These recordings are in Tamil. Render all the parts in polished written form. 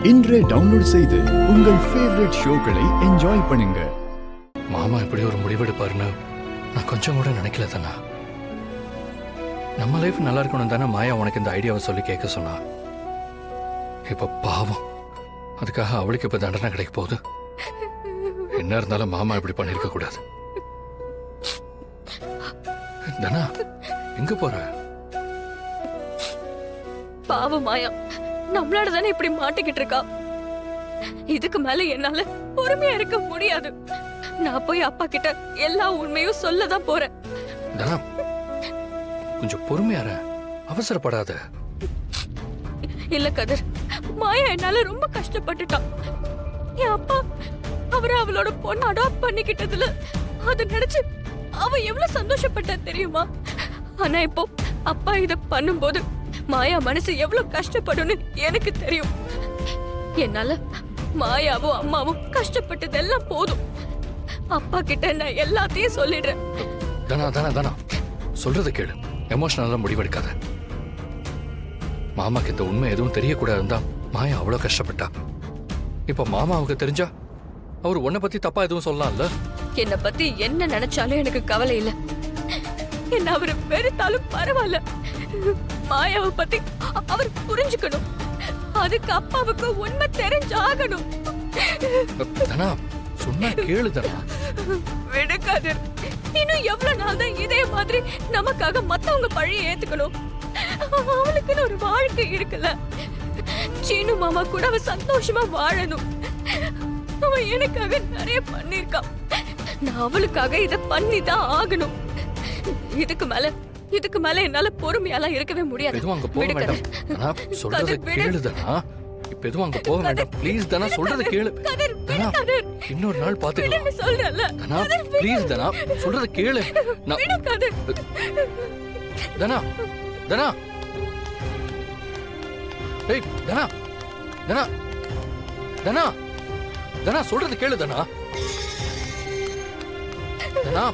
இன்றே டவுன்லோட் செய்து உங்கள் ஃபேவரட் ஷோக்களை என்ஜாய் பண்ணுங்க. மாமா இப்படி ஒரு முடிவெடுப்பாருன்னு நான் கொஞ்சம் கூட நினைக்கல தானே. நம்ம லைஃப் நல்லா இருக்கணும் தானே மாயா உனக்கு இந்த ஐடியாவை சொல்லி கேட்க சொன்னா. இப்ப பாவம், அதுக்காக அவளுக்கு இப்ப தண்டனை கிடைக்க போகுது. என்ன இருந்தாலும் மாமா இப்படி பண்ணிருக்க கூடாது. தனா, எங்க போற? பாவம் மாயா நம்மளால தானே இப்படி மாட்டிக்கிட்டு இருக்கா. இதுக்கு மேல என்னால பொறுமையா இருக்க முடியாது. நான் போய் அப்பா கிட்ட எல்லா உண்மையும் சொல்லதான் போறேன். தனா, கொஞ்சம் பொறுமையார, அவசரப்படாத. இல்ல கதிர், மாயா என்னால ரொம்ப கஷ்டப்பட்டுட்டான். என் அப்பா அவரை அவளோட பொண்ணு அடாப்ட் பண்ணிக்கிட்டதுல அதை நினைச்சு அவ எவ்வளவு சந்தோஷப்பட்டா தெரியுமா? ஆனா இப்போ அப்பா இத பண்ணும்போது மாயா மனசு எவ்வளவு கஷ்டப்படும்னு எனக்கு தெரியும். என்னால மாயாவும் அம்மாவும் கஷ்டப்பட்டதெல்லாம் போதும். அப்பா கிட்ட நான் எல்லாத்தையும் சொல்லிடுறேன். தனா தனா தனா, சொல்றத கேளு. எமோஷனலா முடிவெடுக்காத. மாமாக்கு இந்த உண்மை எதுவும் தெரியக்கூடாதுன்னு தான் மாயா அவ்வளவு கஷ்டப்பட்டா. இப்ப மாமாவுக்கு தெரிஞ்சா அவர் உன்னை பத்தி தப்பா எதுவும் சொல்லலாம்ல? என்னை பத்தி என்ன நினைச்சாலும் எனக்கு கவலை இல்ல. என்ன அவரு வெறுத்தாலும் பரவாயில்ல. மாயாவை பத்தி அவர் புரிஞ்சுக்கணும். அதுக்கு அப்பாவுக்கு உண்மை தெரிஞ்சாகணும். தனா, சொன்னா கேளு தனா. விடுக்காது. இன்னும் எவ்வளவு நாள் தான் இதே மாதிரி நமக்காக மத்தவங்க பழிய ஏத்துக்கணும்? அவளுக்குன்னு ஒரு வாழ்க்கை இருக்குல்ல. சீனு மாமா கூட அவ சந்தோஷமா வாழணும். அவன் எனக்காக நிறைய பண்ணிருக்கான். நான் அவளுக்காக இத பண்ணிதான் ஆகணும். இதுக்கு மேல என்னால பொறுமையாலாம் இருக்கவே முடியாது. எதுவும் அங்க போக வேண்டாம். தனா, சொல்றத கேளு தனா. இப்ப எதுவும் அங்க போக வேண்டாம். ப்ளீஸ் தனா, சொல்றத கேளு. தனா, இன்னொரு நாள் பாத்துக்கலாம். சொல்றல தனா, ப்ளீஸ் தனா, சொல்றத கேளு. தனா தனா, ஏய் தனா தனா தனா தனா, சொல்றது கேளு தனா. தனா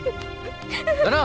தனா